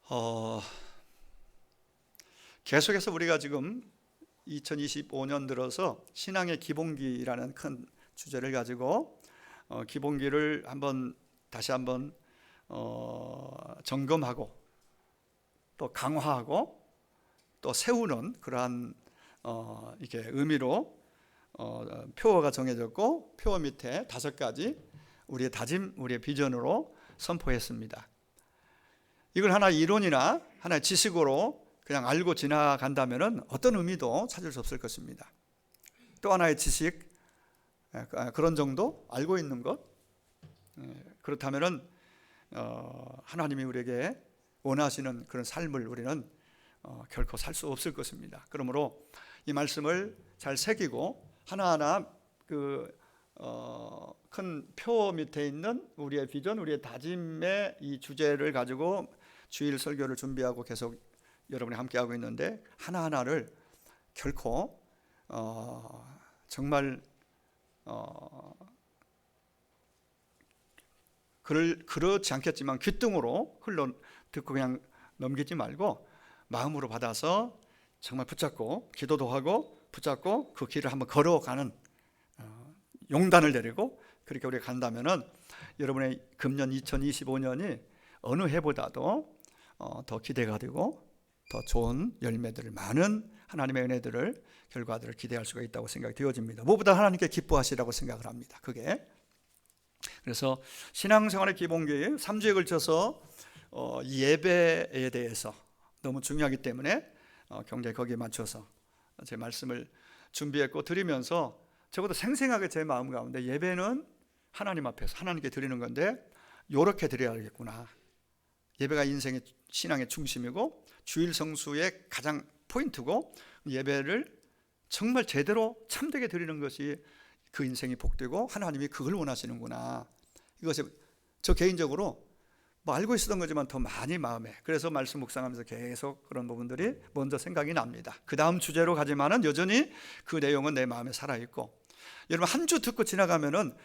어, 계속해서 우리가 지금 2025년 들어서 신앙의 기본기라는 큰 주제를 가지고 기본기를 다시 한번 점검하고 또 강화하고 또 세우는 그러한 이렇게 의미로 표어가 정해졌고, 표어 밑에 5가지 우리의 다짐, 우리의 비전으로 선포했습니다. 이걸 하나의 이론이나 하나의 지식으로 그냥 알고 지나간다면 어떤 의미도 찾을 수 없을 것입니다. 또 하나의 지식, 그런 정도 알고 있는 것, 그렇다면 하나님이 우리에게 원하시는 그런 삶을 우리는 결코 살 수 없을 것입니다. 그러므로 이 말씀을 잘 새기고 하나하나 큰 표 밑에 있는 우리의 비전, 우리의 다짐의 이 주제를 가지고 주일 설교를 준비하고 계속 여러분이 함께하고 있는데, 하나하나를 결코 정말 그렇지 않겠지만 귓등으로 듣고 그냥 넘기지 말고 마음으로 받아서 정말 붙잡고, 기도도 하고 붙잡고 그 길을 한번 걸어가는 용단을 내리고 그렇게 우리가 간다면은 여러분의 금년 2025년이 어느 해보다도 더 기대가 되고 더 좋은 열매들을, 많은 하나님의 은혜들을, 결과들을 기대할 수가 있다고 생각이 되어집니다. 무엇보다 하나님께 기뻐하시라고 생각을 합니다. 그게 그래서 신앙생활의 기본기 3주에 걸쳐서 예배에 대해서 너무 중요하기 때문에 굉장히 거기에 맞춰서 제 말씀을 준비했고, 드리면서 적어도 생생하게 제 마음 가운데 예배는 하나님 앞에서 하나님께 드리는 건데 이렇게 드려야겠구나. 예배가 인생의 신앙의 중심이고 주일 성수의 가장 포인트고, 예배를 정말 제대로 참되게 드리는 것이 그 인생이 복되고 하나님이 그걸 원하시는구나. 이것이 저 개인적으로 알고 있었던 거지만 더 많이 마음에, 그래서 말씀 묵상하면서 계속 그런 부분들이 먼저 생각이 납니다. 그 다음 주제로 가지만은 여전히 그 내용은 내 마음에 살아있고, 여러분 한 주 듣고 지나가면은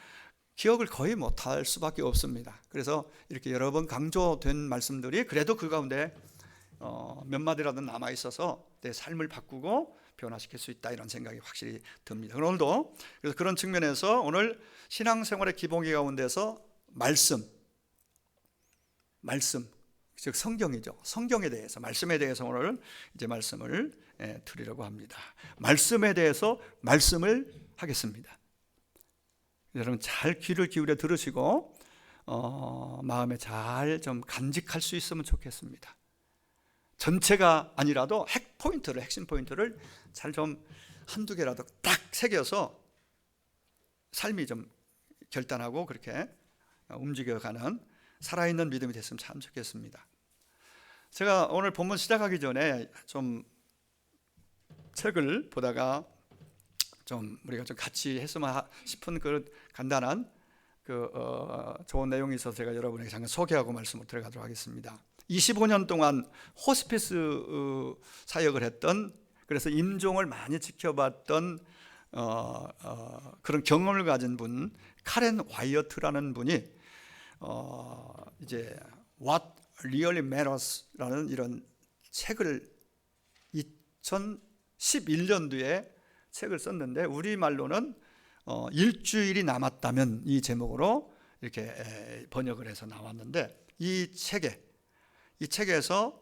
기억을 거의 못할 수밖에 없습니다. 그래서 이렇게 여러 번 강조된 말씀들이 그래도 그 가운데 몇 마디라도 남아있어서 내 삶을 바꾸고 변화시킬 수 있다, 이런 생각이 확실히 듭니다. 오늘도 그래서 그런 측면에서 오늘 신앙생활의 기본기 가운데서 말씀, 즉 성경이죠. 성경에 대해서, 말씀에 대해서 오늘 이제 말씀을 드리려고 합니다. 말씀에 대해서 말씀을 하겠습니다. 여러분 잘 귀를 기울여 들으시고 마음에 잘 좀 간직할 수 있으면 좋겠습니다. 전체가 아니라도 핵심 포인트를 잘 좀 한두 개라도 딱 새겨서 삶이 좀 결단하고 그렇게 움직여가는 살아있는 믿음이 됐으면 참 좋겠습니다. 제가 오늘 본문 시작하기 전에 좀 책을 보다가 좀 우리가 좀 같이 했으면 싶은 그 간단한 좋은 내용이 있어서 제가 여러분에게 잠깐 소개하고 말씀을 들어가도록 하겠습니다. 25년 동안 호스피스 사역을 했던, 그래서 임종을 많이 지켜봤던 그런 경험을 가진 분, 카렌 와이어트라는 분이 이제 What Really Matters라는 이런 책을 2011년도에 책을 썼는데, 우리말로는 일주일이 남았다면, 이 제목으로 이렇게 번역을 해서 나왔는데, 이 책에서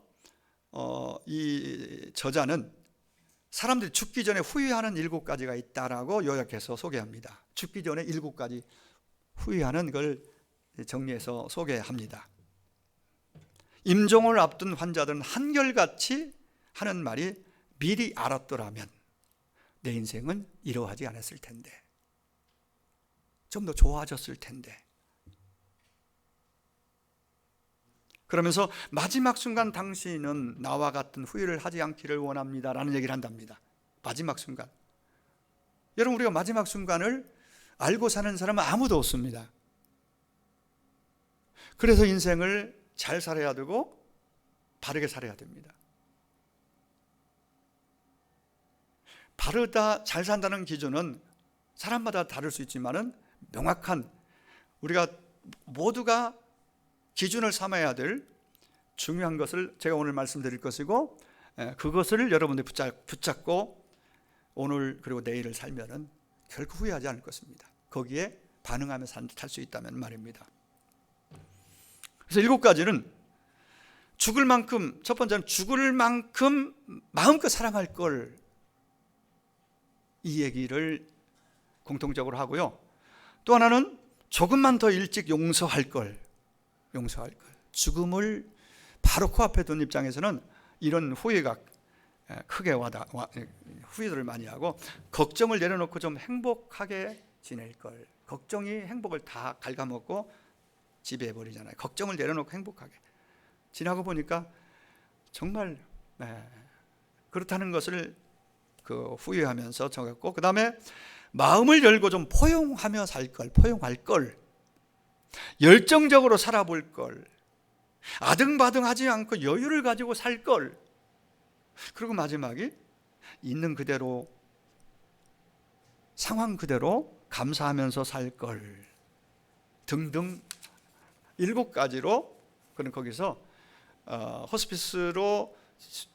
이 저자는 사람들이 죽기 전에 후회하는 7가지가 있다라고 요약해서 소개합니다. 죽기 전에 7가지 후회하는 걸 정리해서 소개합니다. 임종을 앞둔 환자들은 한결같이 하는 말이, 미리 알았더라면 내 인생은 이러하지 않았을 텐데, 좀 더 좋아졌을 텐데. 그러면서 마지막 순간 당신은 나와 같은 후회를 하지 않기를 원합니다 라는 얘기를 한답니다. 마지막 순간. 여러분, 우리가 마지막 순간을 알고 사는 사람은 아무도 없습니다. 그래서 인생을 잘 살아야 되고 바르게 살아야 됩니다. 바르다, 잘 산다는 기준은 사람마다 다를 수 있지만은 명확한, 우리가 모두가 기준을 삼아야 될 중요한 것을 제가 오늘 말씀드릴 것이고, 그것을 여러분들이 붙잡고 오늘 그리고 내일을 살면은 결코 후회하지 않을 것입니다. 거기에 반응하며 살 수 있다면 말입니다. 그래서 7가지는 죽을 만큼, 첫 번째는 죽을 만큼 마음껏 사랑할 걸, 이 얘기를 공통적으로 하고요. 또 하나는 조금만 더 일찍 용서할 걸. 죽음을 바로 코앞에 둔 입장에서는 이런 후회가 크게 후회를 많이 하고, 걱정을 내려놓고 좀 행복하게 지낼 걸. 걱정이 행복을 다 갉아먹고 지배해버리잖아요. 걱정을 내려놓고 행복하게 지나고 보니까 정말 그렇다는 것을 후회하면서 정했고, 그 다음에 마음을 열고 좀 포용하며 포용할 걸, 열정적으로 살아볼 걸, 아등바등하지 않고 여유를 가지고 살 걸, 그리고 마지막이 있는 그대로, 상황 그대로 감사하면서 살 걸 등등 7가지로, 그는 거기서 호스피스로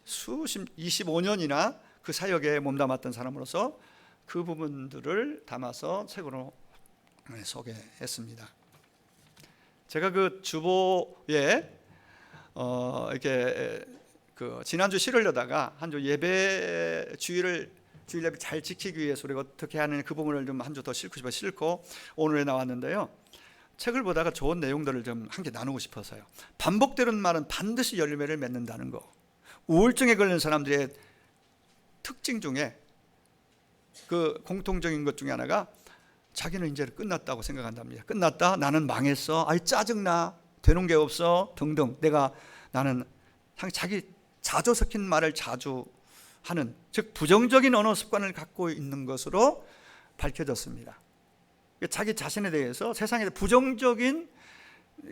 25년이나 그 사역에 몸담았던 사람으로서 그 부분들을 담아서 책으로 소개했습니다. 제가 그 주보에 이렇게 지난주 실으려다가 한 주 예배 주일 예배 잘 지키기 위해서 우리가 어떻게 하는 그 부분을 좀 한 주 더 싣고 오늘에 나왔는데요. 책을 보다가 좋은 내용들을 좀 함께 나누고 싶어서요. 반복되는 말은 반드시 열매를 맺는다는 거. 우울증에 걸린 사람들의 특징 중에 그 공통적인 것 중에 하나가 자기는 이제 끝났다고 생각한답니다. 끝났다, 나는 망했어, 아이 짜증나, 되는 게 없어 등등, 나는 자기 자조 섞인 말을 자주 하는, 즉 부정적인 언어 습관을 갖고 있는 것으로 밝혀졌습니다. 자기 자신에 대해서 세상에 부정적인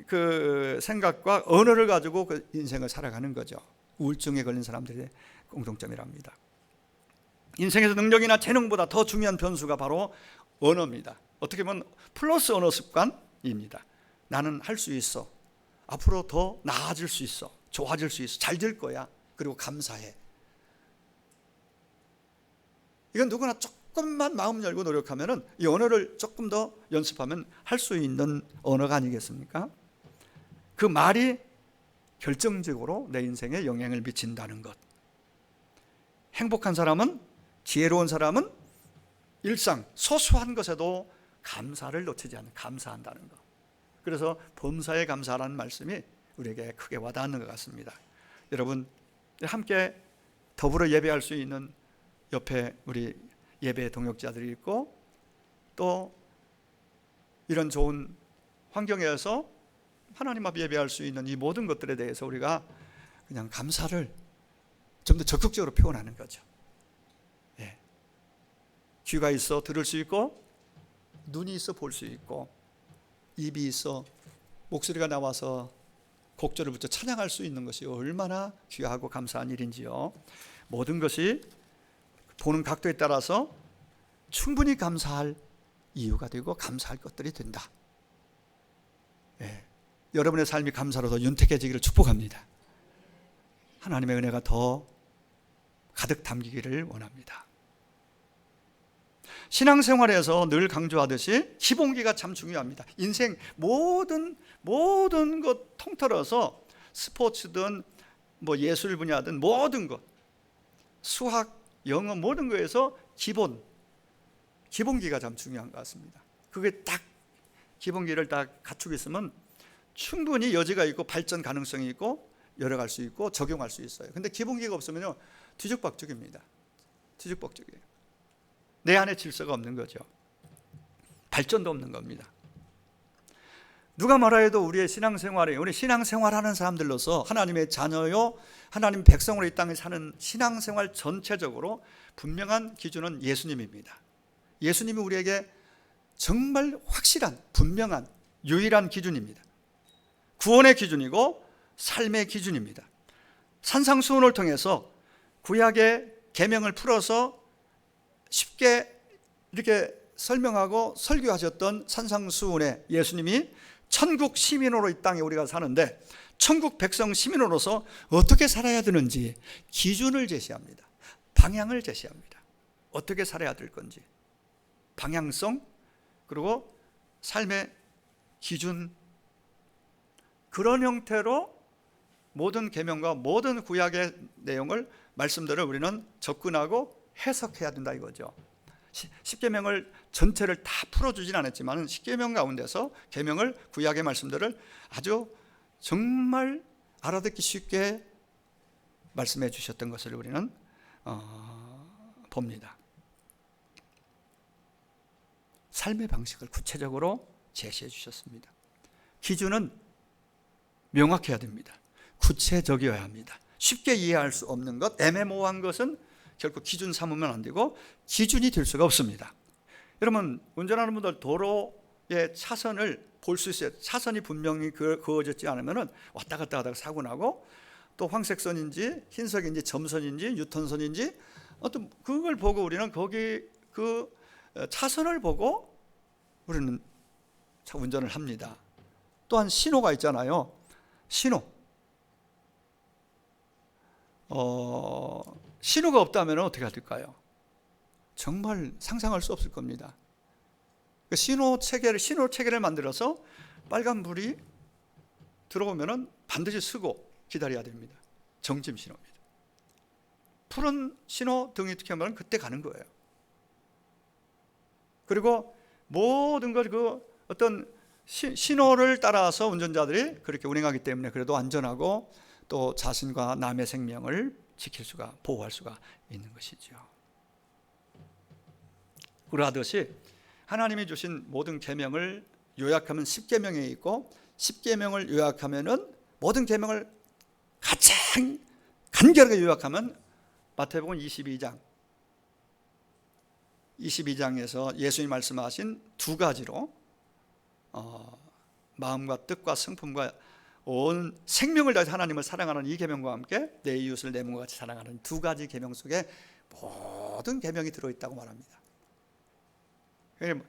그 생각과 언어를 가지고 그 인생을 살아가는 거죠. 우울증에 걸린 사람들의 공통점이랍니다. 인생에서 능력이나 재능보다 더 중요한 변수가 바로 언어입니다. 어떻게 보면 플러스 언어 습관입니다. 나는 할 수 있어, 앞으로 더 나아질 수 있어, 좋아질 수 있어, 잘 될 거야, 그리고 감사해. 이건 누구나 조금만 마음 열고 노력하면 이 언어를 조금 더 연습하면 할 수 있는 언어가 아니겠습니까? 그 말이 결정적으로 내 인생에 영향을 미친다는 것. 행복한 사람은, 지혜로운 사람은 일상 소소한 것에도 감사를 놓치지 않는, 감사한다는 것. 그래서 범사에 감사라는 말씀이 우리에게 크게 와닿는 것 같습니다. 여러분, 함께 더불어 예배할 수 있는 옆에 우리 예배 동역자들이 있고, 또 이런 좋은 환경에서 하나님 앞에 예배할 수 있는 이 모든 것들에 대해서 우리가 그냥 감사를 좀 더 적극적으로 표현하는 거죠. 예. 귀가 있어 들을 수 있고, 눈이 있어 볼 수 있고, 입이 있어 목소리가 나와서 곡절을 붙여 찬양할 수 있는 것이 얼마나 귀하고 감사한 일인지요. 모든 것이 보는 각도에 따라서 충분히 감사할 이유가 되고 감사할 것들이 된다. 예. 여러분의 삶이 감사로 더 윤택해지기를 축복합니다. 하나님의 은혜가 더 가득 담기기를 원합니다. 신앙생활에서 늘 강조하듯이 기본기가 참 중요합니다. 인생 모든 것 통틀어서 스포츠든 뭐 예술 분야든 모든 것, 수학, 영어 모든 거에서 기본기가 참 중요한 것 같습니다. 그게 딱 기본기를 딱 갖추고 있으면 충분히 여지가 있고 발전 가능성이 있고 열어갈 수 있고 적용할 수 있어요. 근데 기본기가 없으면요 뒤죽박죽입니다. 뒤죽박죽이에요. 내 안에 질서가 없는 거죠. 발전도 없는 겁니다. 누가 뭐라 해도 우리 신앙생활하는 사람들로서 하나님의 자녀요, 하나님 백성으로 이 땅에 사는 신앙생활 전체적으로 분명한 기준은 예수님입니다. 예수님이 우리에게 정말 확실한, 분명한, 유일한 기준입니다. 구원의 기준이고 삶의 기준입니다. 산상수훈을 통해서 구약의 계명을 풀어서 쉽게 이렇게 설명하고 설교하셨던 산상수훈에 예수님이 천국 시민으로 이 땅에 우리가 사는데 천국 백성 시민으로서 어떻게 살아야 되는지 기준을 제시합니다. 방향을 제시합니다. 어떻게 살아야 될 건지 방향성, 그리고 삶의 기준, 그런 형태로 모든 계명과 모든 구약의 내용을, 말씀들을 우리는 접근하고 해석해야 된다 이거죠. 십계명을 전체를 다 풀어주진 않았지만 십계명 가운데서 계명을, 구약의 말씀들을 아주 정말 알아듣기 쉽게 말씀해 주셨던 것을 우리는 봅니다. 삶의 방식을 구체적으로 제시해 주셨습니다. 기준은 명확해야 됩니다. 구체적이어야 합니다. 쉽게 이해할 수 없는 것, 애매모호한 것은 결코 기준 삼으면 안 되고 기준이 될 수가 없습니다. 여러분, 운전하는 분들 도로의 차선을 볼 수 있어요. 차선이 분명히 그어졌지 않으면 왔다 갔다 하다가 사고 나고, 또 황색선인지 흰색인지 점선인지 유턴선인지 어떤 그걸 보고 우리는 거기 그 차선을 보고 우리는 운전을 합니다. 또한 신호가 있잖아요. 신호가 없다면 어떻게 될까요? 정말 상상할 수 없을 겁니다. 신호 체계를 만들어서 빨간불이 들어오면 반드시 서고 기다려야 됩니다. 정점 신호입니다. 푸른 신호 등이 켜면 그때 가는 거예요. 그리고 모든 것 어떤 신호를 따라서 운전자들이 그렇게 운행하기 때문에 그래도 안전하고 또 자신과 남의 생명을 지킬 수가, 보호할 수가 있는 것이죠. 그러하듯이 하나님이 주신 모든 계명을 요약하면 십계명에 있고, 십계명을 요약하면은 모든 계명을 가장 간결하게 요약하면 마태복음 22장에서 예수님이 말씀하신 두 가지로 마음과 뜻과 성품과 온 생명을 다해 하나님을 사랑하는 이 계명과 함께 내 이웃을 내 몸과 같이 사랑하는 두 가지 계명 속에 모든 계명이 들어있다고 말합니다.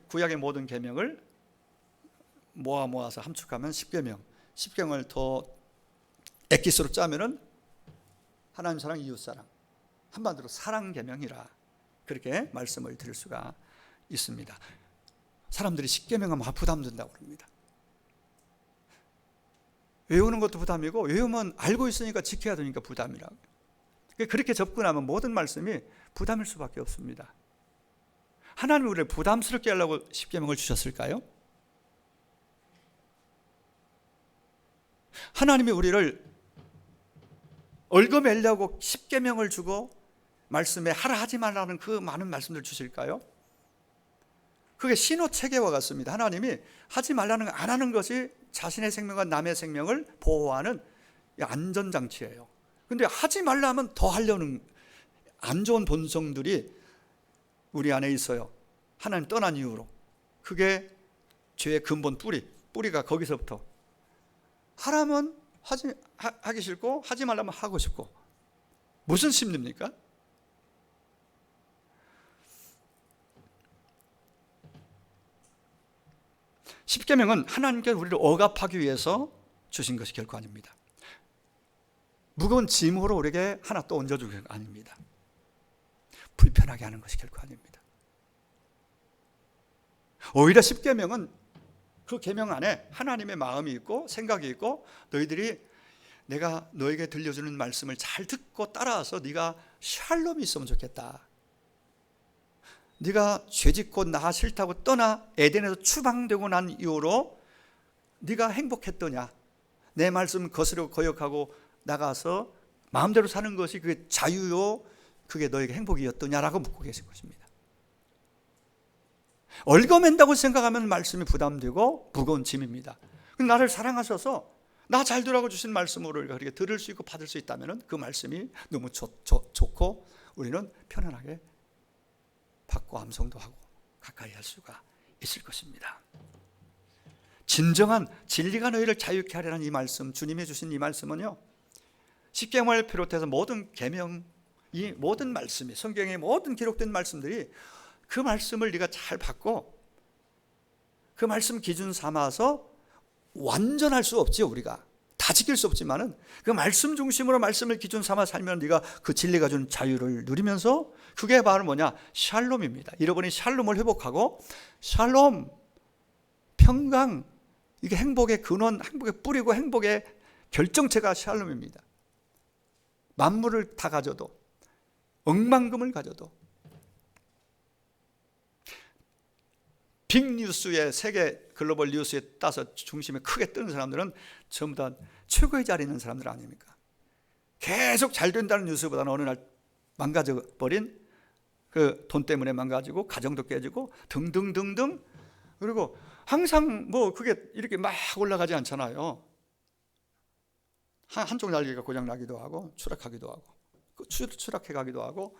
구약의 모든 계명을 모아서 함축하면 십계명을 더 엑기스로 짜면은 하나님 사랑, 이웃 사랑, 한마디로 사랑 계명이라 그렇게 말씀을 드릴 수가 있습니다. 사람들이 십계명하면 부담된다고 합니다. 외우는 것도 부담이고, 외우면 알고 있으니까 지켜야 되니까 부담이라고. 그렇게 접근하면 모든 말씀이 부담일 수밖에 없습니다. 하나님이 우리를 부담스럽게 하려고 십계명을 주셨을까요? 하나님이 우리를 얽어매려고 십계명을 주고 말씀에 하라 하지 말라는 그 많은 말씀들을 주실까요? 그게 신호 체계와 같습니다. 하나님이 하지 말라는 거 안 하는 것이 자신의 생명과 남의 생명을 보호하는 안전장치예요. 그런데 하지 말라 하면 더 하려는 안 좋은 본성들이 우리 안에 있어요. 하나님 떠난 이후로. 그게 죄의 근본 뿌리가 거기서부터. 하라면 하기 싫고, 하지 말라면 하고 싶고. 무슨 심리입니까? 십계명은 하나님께 우리를 억압하기 위해서 주신 것이 결코 아닙니다. 무거운 짐으로 우리에게 하나 또 얹어주는 게 아닙니다. 불편하게 하는 것이 결코 아닙니다. 오히려 십계명은 그 계명 안에 하나님의 마음이 있고 생각이 있고, 너희들이 내가 너에게 들려주는 말씀을 잘 듣고 따라와서 네가 샬롬이 있으면 좋겠다. 네가 죄짓고 나 싫다고 떠나 에덴에서 추방되고 난 이후로 네가 행복했더냐? 내 말씀 거스르고 거역하고 나가서 마음대로 사는 것이 그게 자유요, 그게 너에게 행복이었더냐라고 묻고 계신 것입니다. 얽어맨다고 생각하면 말씀이 부담되고 무거운 짐입니다. 나를 사랑하셔서 나 잘 들으라고 주신 말씀으로 우리가 그렇게 들을 수 있고 받을 수 있다면 그 말씀이 너무 좋고 우리는 편안하게 받고 암송도 하고 가까이 할 수가 있을 것입니다. 진정한 진리가 너희를 자유케 하려는 이 말씀, 주님이 주신 이 말씀은요, 십계명을 비롯해서 모든 계명, 이 모든 말씀이, 성경의 모든 기록된 말씀들이 그 말씀을 네가 잘 받고 그 말씀 기준 삼아서 완전할 수 없지요. 우리가 다 지킬 수 없지만은 그 말씀 중심으로 말씀을 기준 삼아 살면 네가 그 진리가 준 자유를 누리면서, 그게 바로 뭐냐? 샬롬입니다. 잃어버린 샬롬을 회복하고, 샬롬, 평강, 이게 행복의 근원, 행복의 뿌리고 행복의 결정체가 샬롬입니다. 만물을 다 가져도, 억만금을 가져도, 빅뉴스에, 세계 글로벌 뉴스에 따서 중심에 크게 뜨는 사람들은 전부 다 최고의 자리에 있는 사람들 아닙니까? 계속 잘 된다는 뉴스보다는 어느 날 망가져버린, 그 돈 때문에 망가지고 가정도 깨지고 등등등등. 그리고 항상 뭐 그게 이렇게 막 올라가지 않잖아요. 한쪽 날개가 고장 나기도 하고 추락하기도 하고 추락해 가기도 하고,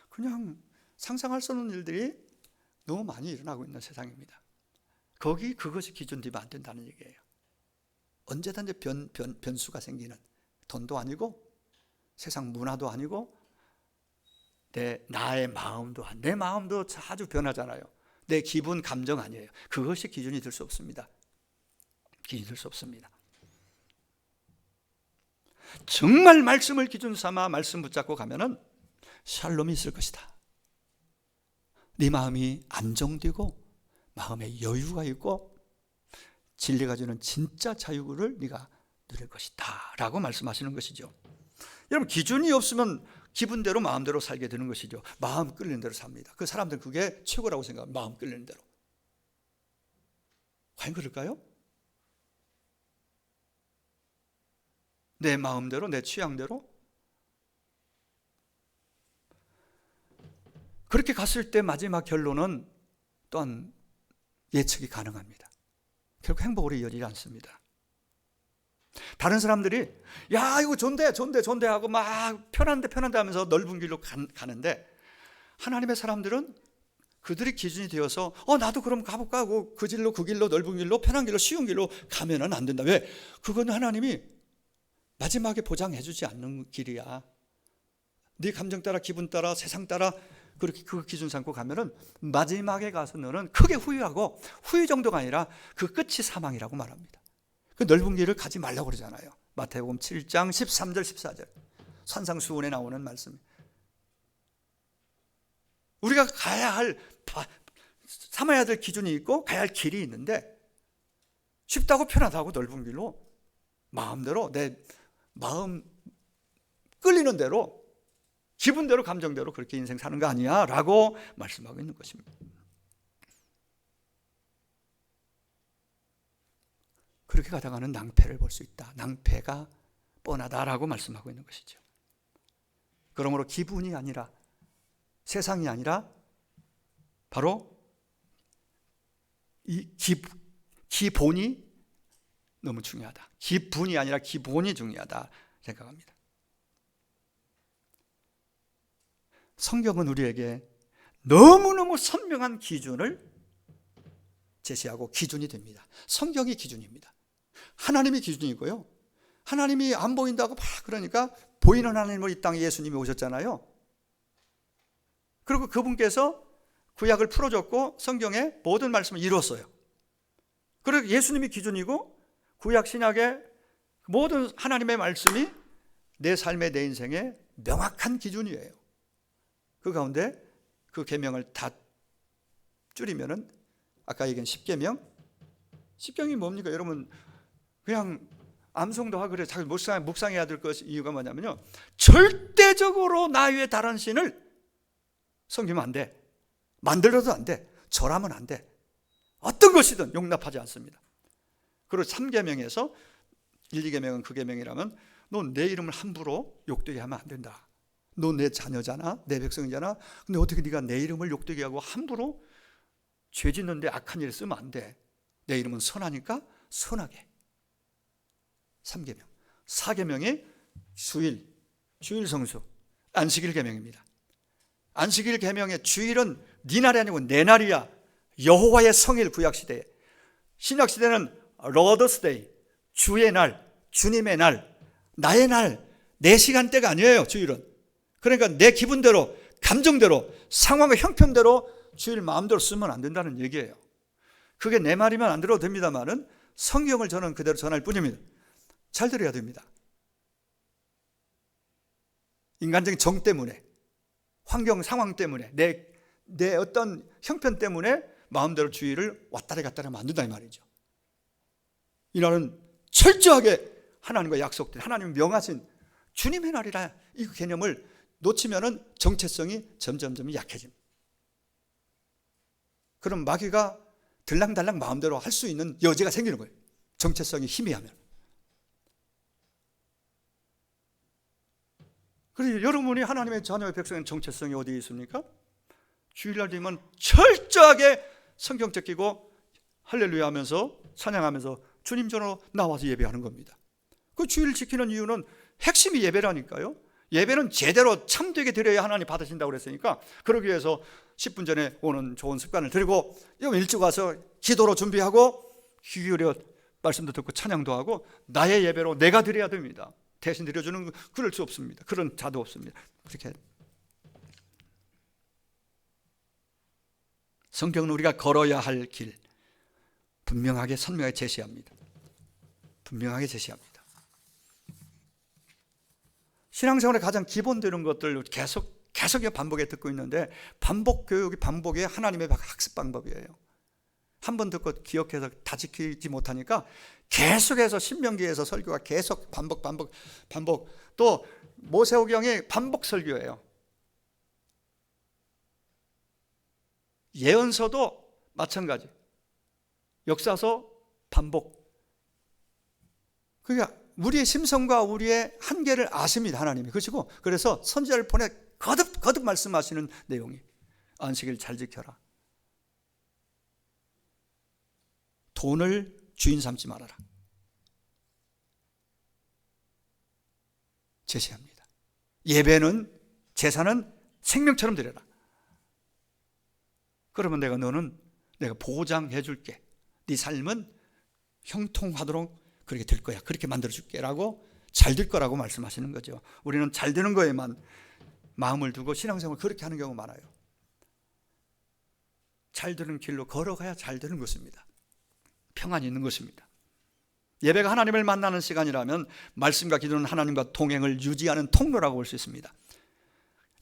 그냥 상상할 수 없는 일들이 너무 많이 일어나고 있는 세상입니다. 그것이 기준되면 안 된다는 얘기예요. 언제든지 변수가 생기는, 돈도 아니고 세상 문화도 아니고 나의 마음도, 내 마음도 자주 변하잖아요. 내 기분, 감정 아니에요. 그것이 기준이 될 수 없습니다. 기준이 될 수 없습니다. 정말 말씀을 기준 삼아 말씀 붙잡고 가면은 샬롬이 있을 것이다. 네 마음이 안정되고 마음에 여유가 있고 진리가 주는 진짜 자유를 네가 누릴 것이다 라고 말씀하시는 것이죠. 여러분, 기준이 없으면 기분대로 마음대로 살게 되는 것이죠. 마음 끌리는 대로 삽니다. 그 사람들은 그게 최고라고 생각합니다. 마음 끌리는 대로. 과연 그럴까요? 내 마음대로, 내 취향대로? 그렇게 갔을 때 마지막 결론은 또한 예측이 가능합니다. 결국 행복으로 이어지지 않습니다. 다른 사람들이 야 이거 좋은데 하고 막 편한데 하면서 넓은 길로 가는데, 하나님의 사람들은 그들이 기준이 되어서 나도 그럼 가볼까 하고 그 길로, 그 길로, 넓은 길로, 편한 길로, 쉬운 길로 가면은 안 된다. 왜? 그건 하나님이 마지막에 보장해 주지 않는 길이야. 네 감정 따라, 기분 따라, 세상 따라 그렇게 그 기준 삼고 가면은 마지막에 가서 너는 크게 후회하고, 후회 정도가 아니라 그 끝이 사망이라고 말합니다. 그 넓은 길을 가지 말라고 그러잖아요. 마태복음 7장 13절 14절 산상수훈에 나오는 말씀. 우리가 가야 할, 삼아야 될 기준이 있고 가야 할 길이 있는데, 쉽다고 편하다고 넓은 길로 마음대로, 내 마음 끌리는 대로, 기분대로, 감정대로 그렇게 인생 사는 거 아니야 라고 말씀하고 있는 것입니다. 그렇게 가다가는 낭패를 볼 수 있다. 낭패가 뻔하다라고 말씀하고 있는 것이죠. 그러므로 기분이 아니라, 세상이 아니라 바로 이 기본이 너무 중요하다. 기분이 아니라 기본이 중요하다 생각합니다. 성경은 우리에게 너무너무 선명한 기준을 제시하고 기준이 됩니다. 성경이 기준입니다. 하나님이 기준이고요. 하나님이 안 보인다고 막 그러니까 보이는 하나님으로 이 땅에 예수님이 오셨잖아요. 그리고 그분께서 구약을 풀어줬고 성경의 모든 말씀을 이뤘어요. 그리고 예수님이 기준이고 구약 신약의 모든 하나님의 말씀이 내 삶의, 내 인생의 명확한 기준이에요. 그 가운데 그 계명을 다 줄이면은 아까 얘기한 10계명, 10계명이 뭡니까? 여러분 그냥 암송도 하고 그래 잘 묵상해야 될 것 이유가 뭐냐면요, 절대적으로 나 외에 다른 신을 섬기면 안 돼. 만들어도 안 돼. 절하면 안 돼. 어떤 것이든 용납하지 않습니다. 그리고 3계명에서 1, 2계명은 그 계명이라면 너 내 이름을 함부로 욕되게 하면 안 된다. 너 내 자녀잖아, 내 백성이잖아. 근데 어떻게 네가 내 이름을 욕되게 하고 함부로 죄 짓는데 악한 일을 쓰면 안 돼. 내 이름은 선하니까 선하게. 3계명. 4계명이 주일 성수, 안식일 계명입니다. 안식일 계명의 주일은 네 날이 아니고 내 날이야. 여호와의 성일, 구약시대에. 신약시대는 로더스데이, 주의 날, 주님의 날, 나의 날, 내 시간대가 아니에요. 주일은. 그러니까 내 기분대로, 감정대로, 상황과 형편대로 주일 마음대로 쓰면 안 된다는 얘기예요. 그게 내 말이면 안 들어도 됩니다만은 성경을 저는 그대로 전할 뿐입니다. 잘 들어야 됩니다. 인간적인 정 때문에, 환경 상황 때문에, 내 어떤 형편 때문에 마음대로 주의를 왔다리 갔다리 하면 안 된다 이 말이죠. 이날은 철저하게 하나님과 약속된, 하나님 명하신 주님의 날이라, 이 개념을 놓치면은 정체성이 점점 약해집니다. 그럼 마귀가 들랑달랑 마음대로 할 수 있는 여지가 생기는 거예요. 정체성이 희미하면. 그래서 여러분이 하나님의 자녀의 백성의 정체성이 어디에 있습니까? 주일날 되면 철저하게 성경 제끼고 할렐루야 하면서 찬양하면서 주님 전으로 나와서 예배하는 겁니다. 그 주일을 지키는 이유는 핵심이 예배라니까요. 예배는 제대로 참되게 드려야 하나님 받으신다고 그랬으니까, 그러기 위해서 10분 전에 오는 좋은 습관을 들고 일찍 와서 기도로 준비하고 귀 기울여 말씀도 듣고 찬양도 하고 나의 예배로 내가 드려야 됩니다. 대신 드려주는 그럴 수 없습니다. 그런 자도 없습니다. 그렇게 성경은 우리가 걸어야 할 길 분명하게 선명하게 제시합니다. 분명하게 제시합니다. 신앙생활의 가장 기본되는 것들 계속 반복해 듣고 있는데, 반복 교육이 반복의 하나님의 학습 방법이에요. 한 번 듣고 기억해서 다 지키지 못하니까 계속해서 신명기에서 설교가 계속 반복. 또 모세오경이 반복 설교예요. 예언서도 마찬가지. 역사서 반복. 그러니까 우리의 심성과 우리의 한계를 아십니다, 하나님이. 그렇고 그래서 선지자를 보내 거듭 말씀하시는 내용이, 안식일 잘 지켜라. 돈을 주인 삼지 말아라. 제시합니다. 예배는, 제사는 생명처럼 드려라. 그러면 내가 보장해 줄게. 네 삶은 형통하도록 그렇게 될 거야. 그렇게 만들어 줄게 라고, 잘 될 거라고 말씀하시는 거죠. 우리는 잘 되는 거에만 마음을 두고 신앙생활을 그렇게 하는 경우가 많아요. 잘 되는 길로 걸어가야 잘 되는 것입니다. 평안이 있는 것입니다. 예배가 하나님을 만나는 시간이라면 말씀과 기도는 하나님과 동행을 유지하는 통로라고 볼 수 있습니다.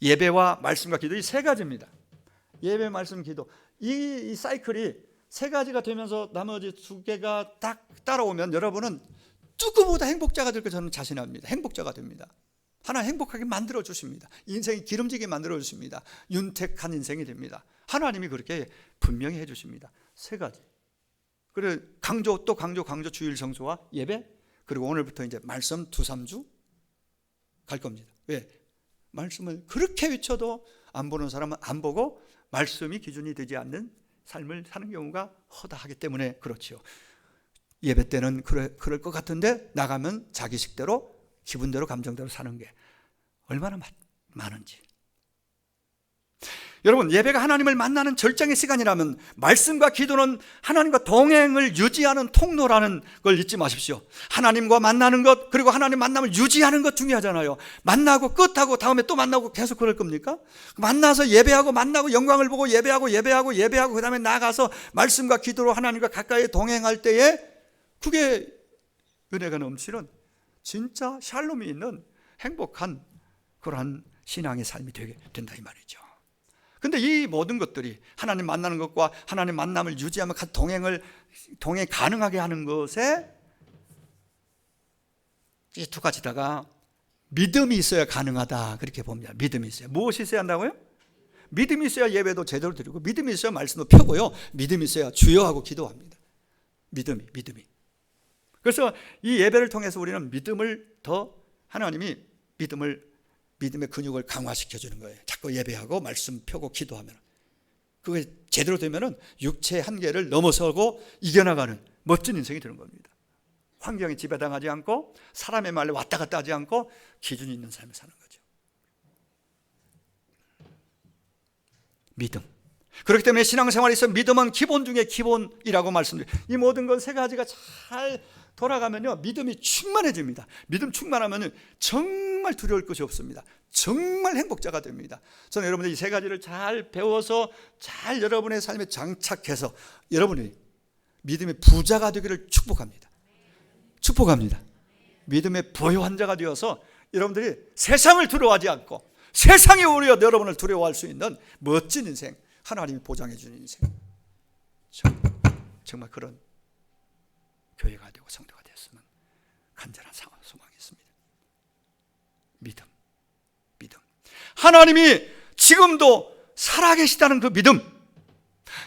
예배와 말씀과 기도, 이 세 가지입니다. 예배, 말씀, 기도, 이 사이클이 세 가지가 되면서 나머지 두 개가 딱 따라오면 여러분은 누구보다 행복자가 될 거 저는 자신합니다. 행복자가 됩니다. 하나님 행복하게 만들어 주십니다. 인생이 기름지게 만들어 주십니다. 윤택한 인생이 됩니다. 하나님이 그렇게 분명히 해 주십니다. 세 가지. 그래 강조 주일 성수와 예배, 그리고 오늘부터 이제 말씀 2-3주 갈 겁니다. 왜? 말씀을 그렇게 외쳐도 안 보는 사람은 안 보고 말씀이 기준이 되지 않는 삶을 사는 경우가 허다하기 때문에 그렇지요. 예배 때는 그럴 것 같은데 나가면 자기식대로, 기분대로, 감정대로 사는 게 얼마나 많은지. 여러분, 예배가 하나님을 만나는 절정의 시간이라면 말씀과 기도는 하나님과 동행을 유지하는 통로라는 걸 잊지 마십시오. 하나님과 만나는 것, 그리고 하나님 만남을 유지하는 것 중요하잖아요. 만나고 끝하고 다음에 또 만나고 계속 그럴 겁니까? 만나서 예배하고, 만나고 영광을 보고 예배하고 그 다음에 나가서 말씀과 기도로 하나님과 가까이 동행할 때에 그게 은혜가 넘치는 진짜 샬롬이 있는 행복한 그러한 신앙의 삶이 되게 된다 이 말이죠. 근데 이 모든 것들이 하나님 만나는 것과 하나님 만남을 유지하며 동행 가능하게 하는 것에 이 두 가지다가 믿음이 있어야 가능하다, 그렇게 봅니다. 믿음이 있어야. 무엇이 있어야 한다고요? 믿음이 있어야 예배도 제대로 드리고, 믿음이 있어야 말씀도 펴고요, 믿음이 있어야 주여하고 기도합니다. 믿음이. 그래서 이 예배를 통해서 우리는 믿음을 더, 하나님이 믿음의 근육을 강화시켜 주는 거예요. 자꾸 예배하고 말씀 펴고 기도하면 그게 제대로 되면은 육체의 한계를 넘어서고 이겨나가는 멋진 인생이 되는 겁니다. 환경에 지배당하지 않고 사람의 말에 왔다 갔다 하지 않고 기준이 있는 삶을 사는 거죠. 믿음. 그렇기 때문에 신앙생활에서 믿음은 기본 중에 기본이라고 말씀드려요. 이 모든 건 세 가지가 잘 돌아가면요, 믿음이 충만해집니다. 믿음 충만하면 정말 두려울 것이 없습니다. 정말 행복자가 됩니다. 저는 여러분들 이 세 가지를 잘 배워서 잘 여러분의 삶에 장착해서 여러분이 믿음의 부자가 되기를 축복합니다. 믿음의 부요한 자가 되어서 여러분들이 세상을 두려워하지 않고 세상이 오히려 여러분을 두려워할 수 있는 멋진 인생, 하나님이 보장해 주는 인생, 정말 그런 교회가 되고 성도가 되었으면 간절한 소망이 있습니다. 믿음. 하나님이 지금도 살아계시다는 그 믿음,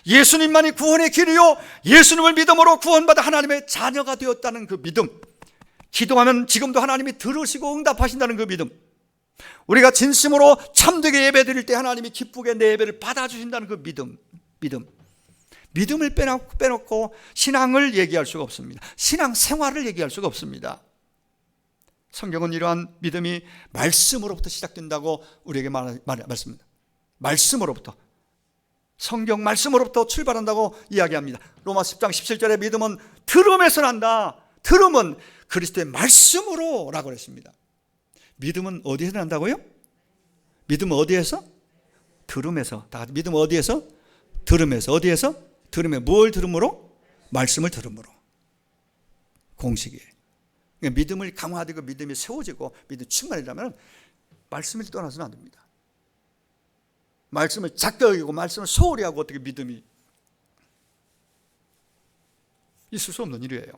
예수님만이 구원의 길이요 예수님을 믿음으로 구원받아 하나님의 자녀가 되었다는 그 믿음, 기도하면 지금도 하나님이 들으시고 응답하신다는 그 믿음, 우리가 진심으로 참되게 예배드릴 때 하나님이 기쁘게 내 예배를 받아주신다는 그 믿음을 빼놓고 신앙을 얘기할 수가 없습니다. 신앙 생활을 얘기할 수가 없습니다. 성경은 이러한 믿음이 말씀으로부터 시작된다고 우리에게 말씀합니다. 말씀으로부터, 성경 말씀으로부터 출발한다고 이야기합니다. 로마서 10장 17절에 믿음은 들음에서 난다. 들음은 그리스도의 말씀으로 라고 했습니다. 믿음은 어디에서 난다고요? 믿음은 어디에서? 들음에서. 다 같이 믿음은 어디에서? 들음에서. 어디에서? 들음에. 뭘 들음으로? 말씀을 들음으로. 공식이에요. 믿음을 강화되고 믿음이 세워지고 믿음이 충만하려면 말씀을 떠나서는 안 됩니다. 말씀을 작게 여기고 말씀을 소홀히 하고 어떻게 믿음이 있을 수 없는 일이에요.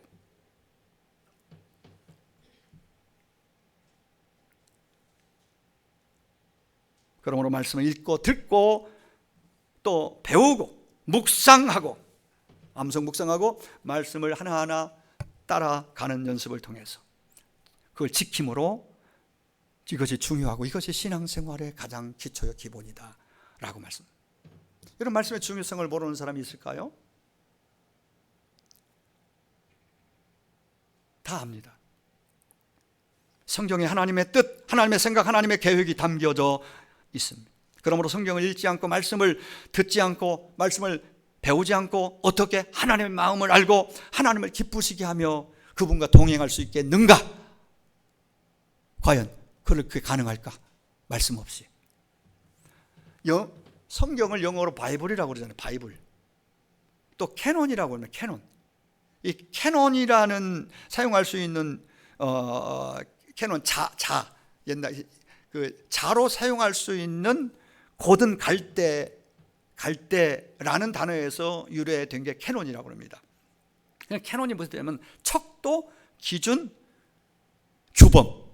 그러므로 말씀을 읽고 듣고 또 배우고 묵상하고, 암송 묵상하고 말씀을 하나하나 따라가는 연습을 통해서 그걸 지킴으로 이것이 중요하고 이것이 신앙생활의 가장 기초요 기본이다 라고 말씀. 이런 말씀의 중요성을 모르는 사람이 있을까요? 다 압니다. 성경에 하나님의 뜻, 하나님의 생각, 하나님의 계획이 담겨져 있습니다. 그러므로 성경을 읽지 않고 말씀을 듣지 않고 말씀을 배우지 않고 어떻게 하나님의 마음을 알고 하나님을 기쁘시게 하며 그분과 동행할 수 있겠는가? 과연 그렇게 가능할까? 말씀 없이. 성경을 영어로 바이블이라고 그러잖아요. 바이블. 또 캐논이라고 하면 캐논. 이 캐논이라는 사용할 수 있는 캐논 옛날 그 자로 사용할 수 있는 고든 갈대라는 단어에서 유래된 게 캐논이라고 합니다. 캐논이 무슨 뜻이냐면 척도, 기준, 규범.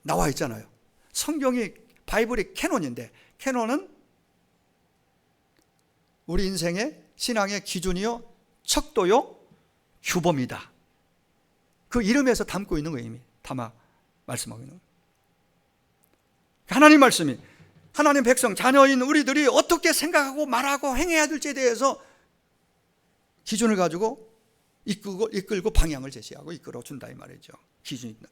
나와 있잖아요. 성경이 바이블이 캐논인데 캐논은 우리 인생의 신앙의 기준이요, 척도요, 규범이다. 그 이름에서 담고 있는 거예요. 이미 담아 말씀하고 있는 거예요. 하나님 말씀이 하나님 백성 자녀인 우리들이 어떻게 생각하고 말하고 행해야 될지에 대해서 기준을 가지고 이끌고 방향을 제시하고 이끌어 준다 이 말이죠. 기준이 있는.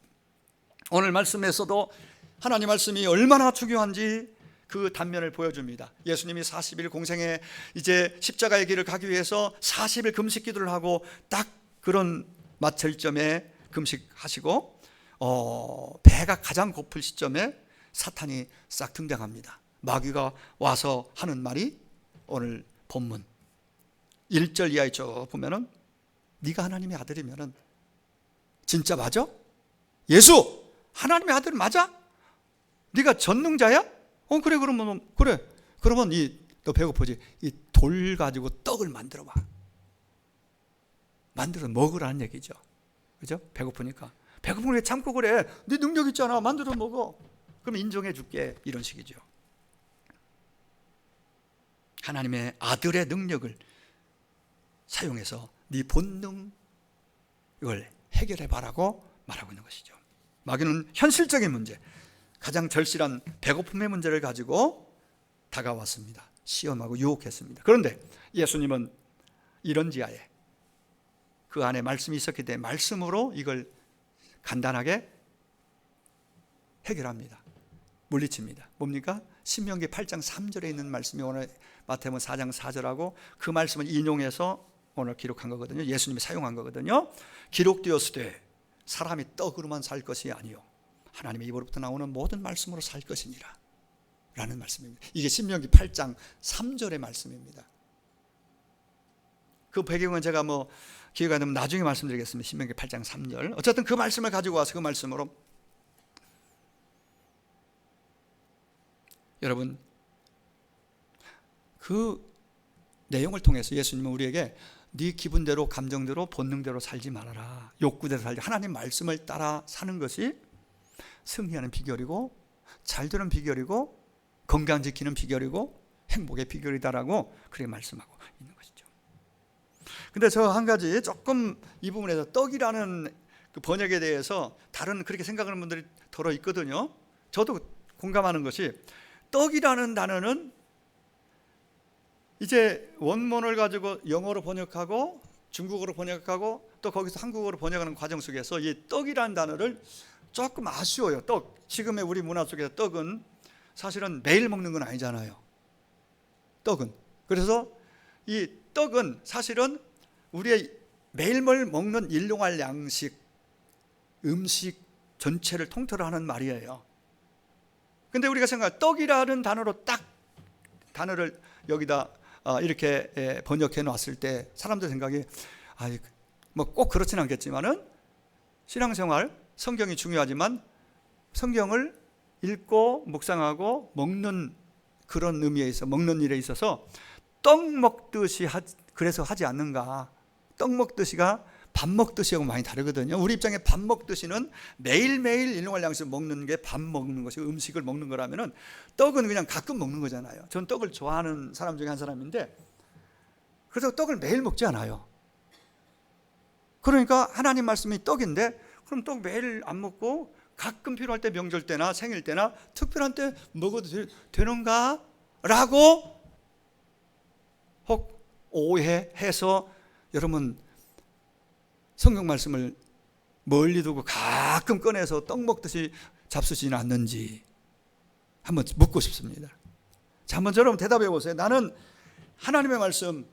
오늘 말씀에서도 하나님 말씀이 얼마나 중요한지 그 단면을 보여줍니다. 예수님이 40일 공생에 이제 십자가의 길을 가기 위해서 40일 금식 기도를 하고 딱 그런 마찰점에 금식하시고 배가 가장 고플 시점에 사탄이 싹 등장합니다. 마귀가 와서 하는 말이 오늘 본문 1절 이하에 쭉 보면은 네가 하나님의 아들이면은 진짜 맞아? 예수 하나님의 아들 맞아? 네가 전능자야? 그래 그러면 너 배고프지? 이 돌 가지고 떡을 만들어 봐. 만들어 먹으라는 얘기죠. 그죠? 배고프니까. 배고프면 왜 참고 그래? 네 능력 있잖아. 만들어 먹어. 그럼 인정해 줄게. 이런 식이죠. 하나님의 아들의 능력을 사용해서 네 본능 이걸 해결해 봐라고 말하고 있는 것이죠. 마귀는 현실적인 문제, 가장 절실한 배고픔의 문제를 가지고 다가왔습니다. 시험하고 유혹했습니다. 그런데 예수님은 이런 지하에 그 안에 말씀이 있었기 때문에 말씀으로 이걸 간단하게 해결합니다. 물리칩니다. 뭡니까? 신명기 8장 3절에 있는 말씀이 오늘 마태복음 4장 4절하고 그 말씀을 인용해서 오늘 기록한 거거든요. 예수님이 사용한 거거든요. 기록되었으되 사람이 떡으로만 살 것이 아니요 하나님의 입으로부터 나오는 모든 말씀으로 살 것이니라 라는 말씀입니다. 이게 신명기 8장 3절의 말씀입니다. 그 배경은 제가 뭐 기회가 되면 나중에 말씀드리겠습니다. 신명기 8장 3절. 어쨌든 그 말씀을 가지고 와서 그 말씀으로 여러분 그 내용을 통해서 예수님은 우리에게 네 기분대로 감정대로 본능대로 살지 말아라. 욕구대로 살지. 하나님 말씀을 따라 사는 것이 승리하는 비결이고 잘 되는 비결이고 건강 지키는 비결이고 행복의 비결이다라고 그렇게 말씀하고 있는 것이죠. 근데 저 한 가지 조금 이 부분에서 떡이라는 그 번역에 대해서 다른 그렇게 생각하는 분들이 더러 있거든요. 저도 공감하는 것이 떡이라는 단어는 이제 원문을 가지고 영어로 번역하고 중국어로 번역하고 또 거기서 한국어로 번역하는 과정 속에서 이 떡이라는 단어를 조금 아쉬워요. 떡. 지금의 우리 문화 속에서 떡은 사실은 매일 먹는 건 아니잖아요. 떡은. 그래서 이 떡은 사실은 우리의 매일매일 먹는 일용할 양식, 음식 전체를 통틀어 하는 말이에요. 근데 우리가 생각할 떡이라는 단어로 딱 단어를 여기다 이렇게 번역해 놨을 때 사람들 생각이 뭐 꼭 그렇진 않겠지만은 신앙생활 성경이 중요하지만 성경을 읽고 묵상하고 먹는 그런 의미에 있어 먹는 일에 있어서 떡 먹듯이 그래서 하지 않는가. 떡 먹듯이가 밥 먹듯이하고 많이 다르거든요. 우리 입장에 밥 먹듯이는 매일매일 일용할 양식을 먹는 게 밥 먹는 것이 음식을 먹는 거라면은 떡은 그냥 가끔 먹는 거잖아요. 전 떡을 좋아하는 사람 중에 한 사람인데 그래서 떡을 매일 먹지 않아요. 그러니까 하나님 말씀이 떡인데 그럼 떡 매일 안 먹고 가끔 필요할 때 명절 때나 생일 때나 특별한 때 먹어도 되는가? 라고 혹 오해해서 여러분 성경 말씀을 멀리 두고 가끔 꺼내서 떡 먹듯이 잡수지는 않는지 한번 묻고 싶습니다. 자, 한번 여러분 대답해 보세요. 나는 하나님의 말씀,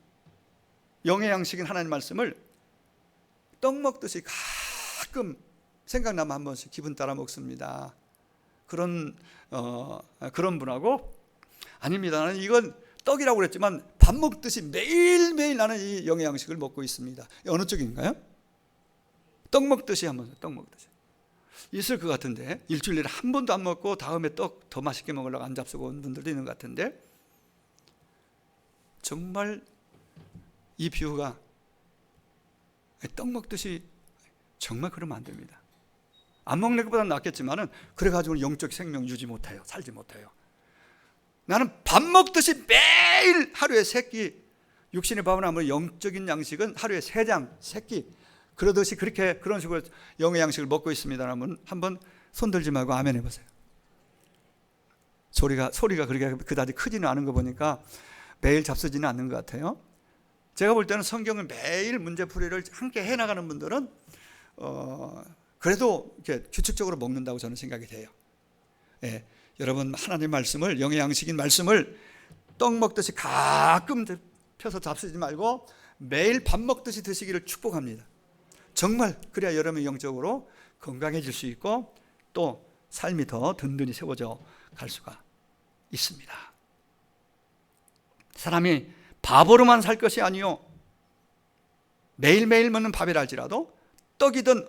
영의 양식인 하나님 말씀을 떡 먹듯이 가끔 생각나면 한 번씩 기분 따라 먹습니다. 그런 분하고 아닙니다. 나는 이건 떡이라고 그랬지만 밥 먹듯이 매일매일 나는 이 영의 양식을 먹고 있습니다. 어느 쪽인가요? 떡 먹듯이 한번 떡 먹듯이 있을 것 같은데 일주일에 한 번도 안 먹고 다음에 떡 더 맛있게 먹으려고 안 잡수고 온 분들도 있는 것 같은데 정말 이 비유가 떡 먹듯이 정말 그러면 안 됩니다. 안 먹는 것보다는 낫겠지만은 그래가지고 영적 생명 유지 못해요. 살지 못해요. 나는 밥 먹듯이 매일 하루에 3끼 육신의 밥은 아무리 영적인 양식은 하루에 3장 3끼 그러듯이 그런 식으로 영의 양식을 먹고 있습니다라면 한번 손들지 말고 아멘 해보세요. 소리가 그렇게 그다지 크지는 않은 거 보니까 매일 잡수지는 않는 것 같아요. 제가 볼 때는 성경을 매일 문제풀이를 함께 해나가는 분들은 그래도 이렇게 규칙적으로 먹는다고 저는 생각이 돼요. 예, 여러분 하나님 말씀을 영의 양식인 말씀을 떡 먹듯이 가끔 펴서 잡수지 말고 매일 밥 먹듯이 드시기를 축복합니다. 정말 그래야 여러분이 영적으로 건강해질 수 있고 또 삶이 더 든든히 세워져 갈 수가 있습니다. 사람이 밥으로만 살 것이 아니요 매일매일 먹는 밥이라 할지라도 떡이든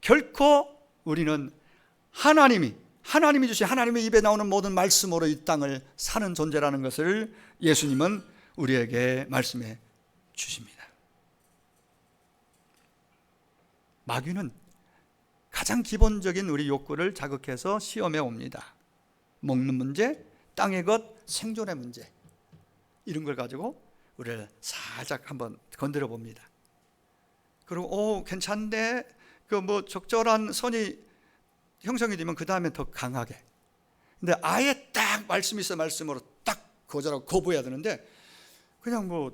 결코 우리는 하나님이 주신 하나님의 입에 나오는 모든 말씀으로 이 땅을 사는 존재라는 것을 예수님은 우리에게 말씀해 주십니다. 마귀는 가장 기본적인 우리 욕구를 자극해서 시험해 옵니다. 먹는 문제, 땅의 것, 생존의 문제 이런 걸 가지고 우리를 살짝 한번 건드려 봅니다. 그리고 괜찮은데 그 뭐 적절한 선이 형성이 되면 그 다음에 더 강하게. 근데 아예 딱 말씀이 있어 말씀으로 딱 거절하고 거부해야 되는데 그냥 뭐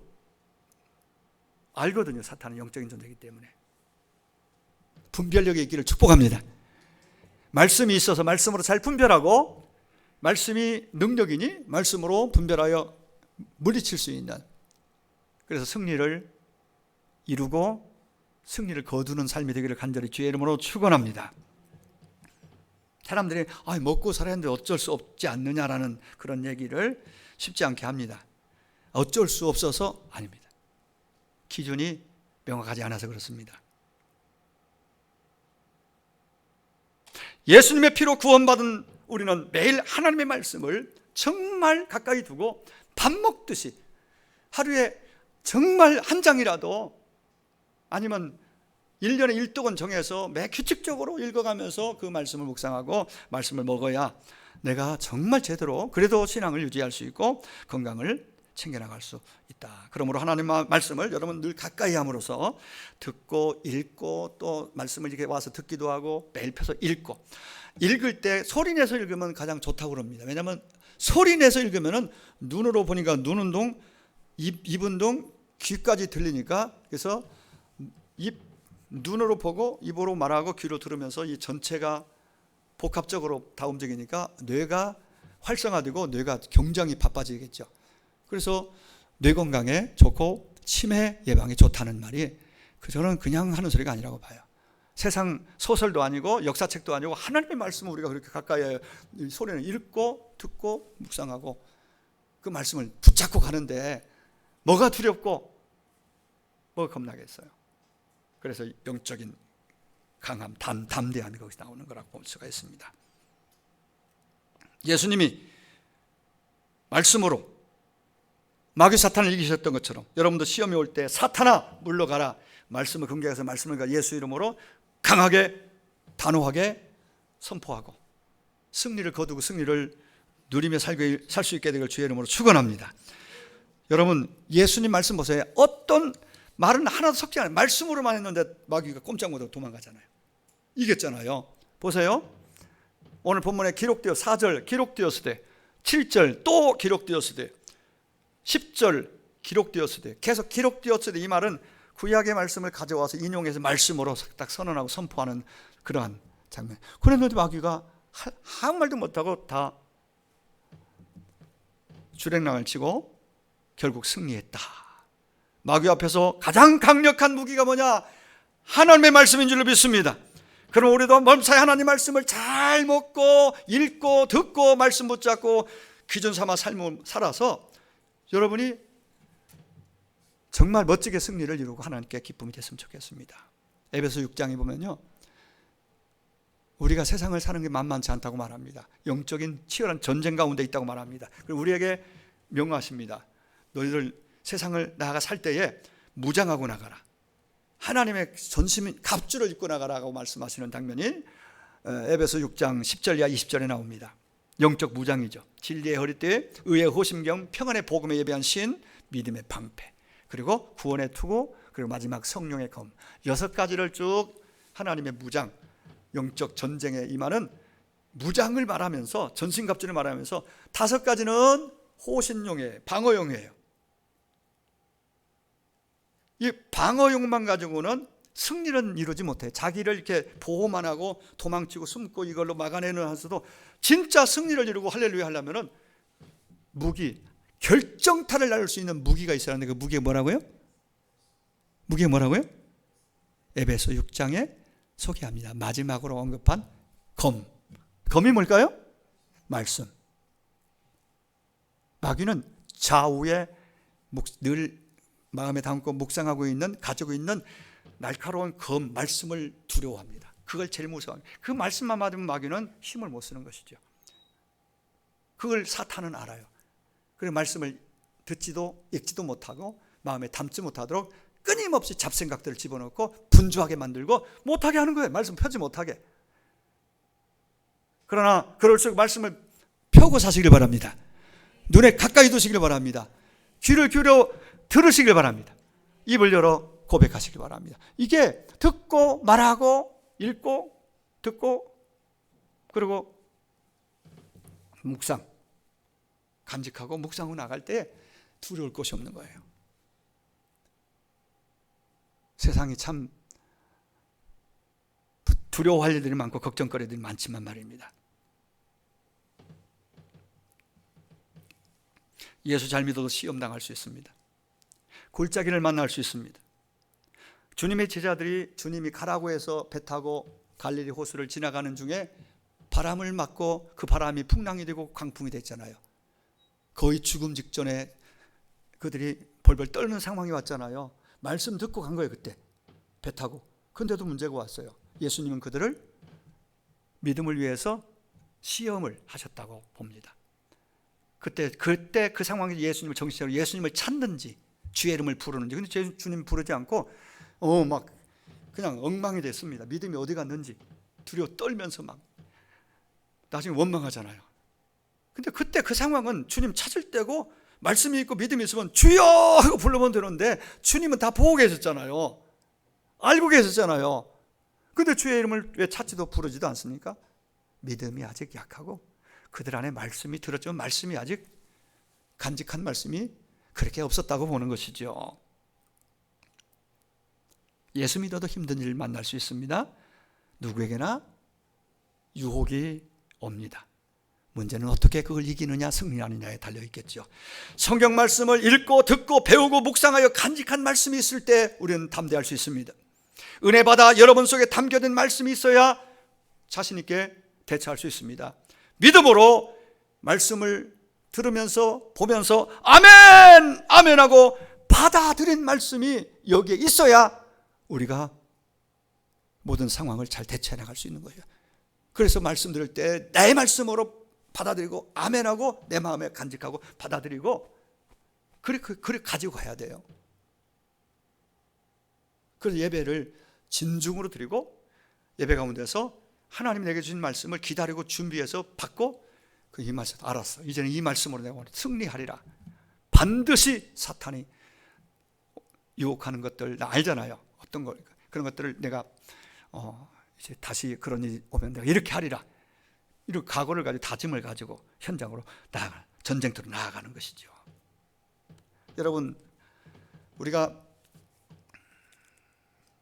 알거든요. 사탄은 영적인 존재이기 때문에. 분별력이 있기를 축복합니다. 말씀이 있어서 말씀으로 잘 분별하고 말씀이 능력이니 말씀으로 분별하여 물리칠 수 있는 그래서 승리를 이루고 승리를 거두는 삶이 되기를 간절히 주의 이름으로 축원합니다. 사람들이 먹고 살아야 하는데 어쩔 수 없지 않느냐라는 그런 얘기를 쉽지 않게 합니다. 어쩔 수 없어서 아닙니다. 기준이 명확하지 않아서 그렇습니다. 예수님의 피로 구원받은 우리는 매일 하나님의 말씀을 정말 가까이 두고 밥 먹듯이 하루에 정말 한 장이라도, 아니면 1년에 1독은 정해서 매 규칙적으로 읽어가면서 그 말씀을 묵상하고 말씀을 먹어야 내가 정말 제대로 그래도 신앙을 유지할 수 있고 건강을 챙겨나갈 수 있다. 그러므로 하나님의 말씀을 여러분 늘 가까이 함으로써 듣고 읽고, 또 말씀을 이렇게 와서 듣기도 하고 매일 펴서 읽고, 읽을 때 소리 내서 읽으면 가장 좋다고 그럽니다. 왜냐하면 소리 내서 읽으면 눈으로 보니까 눈 운동, 입 운동, 귀까지 들리니까, 그래서 눈으로 보고 입으로 말하고 귀로 들으면서 이 전체가 복합적으로 다 움직이니까 뇌가 활성화되고 뇌가 굉장히 바빠지겠죠. 그래서 뇌 건강에 좋고 치매 예방에 좋다는 말이 저는 그냥 하는 소리가 아니라고 봐요. 세상 소설도 아니고 역사책도 아니고 하나님의 말씀을 우리가 그렇게 가까이 소리는 읽고 듣고 묵상하고 그 말씀을 붙잡고 가는데 뭐가 두렵고 뭐가 겁나겠어요. 그래서 영적인 강함, 담대함이 거기서 나오는 거라고 볼 수가 있습니다. 예수님이 말씀으로 마귀 사탄을 이기셨던 것처럼 여러분도 시험이 올 때 사탄아 물러가라, 말씀을 경계해서 말씀을 예수 이름으로 강하게 단호하게 선포하고 승리를 거두고 승리를 누리며 살 수 있게 되길 주의 이름으로 축원합니다. 여러분 예수님 말씀 보세요. 어떤 말은 하나도 섞지 않아요. 말씀으로만 했는데 마귀가 꼼짝 못하고 도망가잖아요. 이겼잖아요. 보세요. 오늘 본문에 4절 기록되었으되, 7절 또 기록되었으되, 10절 기록되었으되, 계속 기록되었으되, 이 말은 구약의 말씀을 가져와서 인용해서 말씀으로 딱 선언하고 선포하는 그러한 장면. 그런데도 마귀가 아무 말도 못하고 다 주랭랑을 치고 결국 승리했다. 마귀 앞에서 가장 강력한 무기가 뭐냐? 하나님의 말씀인 줄로 믿습니다. 그럼 우리도 범사에 하나님 말씀을 잘 먹고 읽고 듣고 말씀 붙잡고 기준 삼아 삶을 살아서 여러분이 정말 멋지게 승리를 이루고 하나님께 기쁨이 됐으면 좋겠습니다. 에베소 6장에 보면요, 우리가 세상을 사는 게 만만치 않다고 말합니다. 영적인 치열한 전쟁 가운데 있다고 말합니다. 그리고 우리에게 명하십니다. 너희들 세상을 나아가 살 때에 무장하고 나가라. 하나님의 전신 갑주를 입고 나가라고 말씀하시는 장면이 에베소 6장 10절 이하 20절에 나옵니다. 영적 무장이죠. 진리의 허리띠, 의의 호심경, 평안의 복음에 예배한 신, 믿음의 방패, 그리고 구원의 투구, 그리고 마지막 성령의 검. 6가지를 쭉 하나님의 무장, 영적 전쟁에 임하는 무장을 말하면서, 전신갑주를 말하면서 5가지는 호신용이에요. 방어용이에요. 이 방어용만 가지고는 승리는 이루지 못해요. 자기를 이렇게 보호만 하고 도망치고 숨고 이걸로 막아내는 하서도 진짜 승리를 이루고 할렐루야 하려면은 무기, 결정타를 날릴 수 있는 무기가 있어야 하는데 그 무기가 뭐라고요? 무기가 뭐라고요? 에베소 6장에 소개합니다. 마지막으로 언급한 검. 검이 뭘까요? 말씀. 마귀는 좌우에 늘 마음에 담고 묵상하고 있는, 가지고 있는 날카로운 검, 말씀을 두려워합니다. 그걸 제일 무서워합니다. 그 말씀만 받으면 마귀는 힘을 못 쓰는 것이죠. 그걸 사탄은 알아요. 그래서 말씀을 듣지도 읽지도 못하고 마음에 담지 못하도록 끊임없이 잡생각들을 집어넣고 분주하게 만들고 못하게 하는 거예요. 말씀 펴지 못하게. 그러나 그럴수록 말씀을 펴고 사시길 바랍니다. 눈에 가까이 두시길 바랍니다. 귀를 기울여 들으시길 바랍니다. 입을 열어 고백하시길 바랍니다. 이게 듣고 말하고 읽고 듣고 그리고 묵상, 간직하고 묵상하고 나갈 때 두려울 것이 없는 거예요. 세상이 참 두려워할 일들이 많고 걱정거릴 일들이 많지만 말입니다. 예수 잘 믿어도 시험 당할 수 있습니다. 골짜기를 만날 수 있습니다. 주님의 제자들이 주님이 가라고 해서 배 타고 갈릴리 호수를 지나가는 중에 바람을 맞고 그 바람이 풍랑이 되고 광풍이 됐잖아요. 거의 죽음 직전에 그들이 벌벌 떨는 상황이 왔잖아요. 말씀 듣고 간 거예요. 그때 배 타고. 근데도 문제가 왔어요. 예수님은 그들을 믿음을 위해서 시험을 하셨다고 봅니다. 그때 그 상황에서 예수님을 정신적으로 예수님을 찾는지 주의 이름을 부르는지. 근데 주님 부르지 않고 막 그냥 엉망이 됐습니다. 믿음이 어디 갔는지 두려워 떨면서 막 나중에 원망하잖아요. 근데 그때 그 상황은 주님 찾을 때고 말씀이 있고 믿음이 있으면 주여 하고 불러보면 되는데 주님은 다 보고 계셨잖아요. 알고 계셨잖아요. 근데 주의 이름을 왜 찾지도 부르지도 않습니까? 믿음이 아직 약하고 그들 안에 말씀이 들었지만 말씀이 아직 간직한 말씀이 그렇게 없었다고 보는 것이죠. 예수 믿어도 힘든 일 만날 수 있습니다. 누구에게나 유혹이 옵니다. 문제는 어떻게 그걸 이기느냐 승리하느냐에 달려있겠죠. 성경 말씀을 읽고 듣고 배우고 묵상하여 간직한 말씀이 있을 때 우리는 담대할 수 있습니다. 은혜 받아 여러분 속에 담겨진 말씀이 있어야 자신 있게 대처할 수 있습니다. 믿음으로 말씀을 들으면서 보면서 아멘! 아멘 하고 받아들인 말씀이 여기에 있어야 우리가 모든 상황을 잘 대처해 나갈 수 있는 거예요. 그래서 말씀 들을 때 내 말씀으로 받아들이고 아멘하고 내 마음에 간직하고 받아들이고 그렇게 가지고 가야 돼요. 그래서 예배를 진중으로 드리고 예배 가운데서 하나님이 내게 주신 말씀을 기다리고 준비해서 받고 이 말씀 알았어. 이제는 이 말씀으로 내가 승리하리라. 반드시 사탄이 유혹하는 것들 나 알잖아요. 어떤 거 그런 것들을 내가 이제 다시 그런 일이 오면 내가 이렇게 하리라. 이런 각오를 가지고 다짐을 가지고 현장으로 전쟁터로 나아가는 것이죠. 여러분 우리가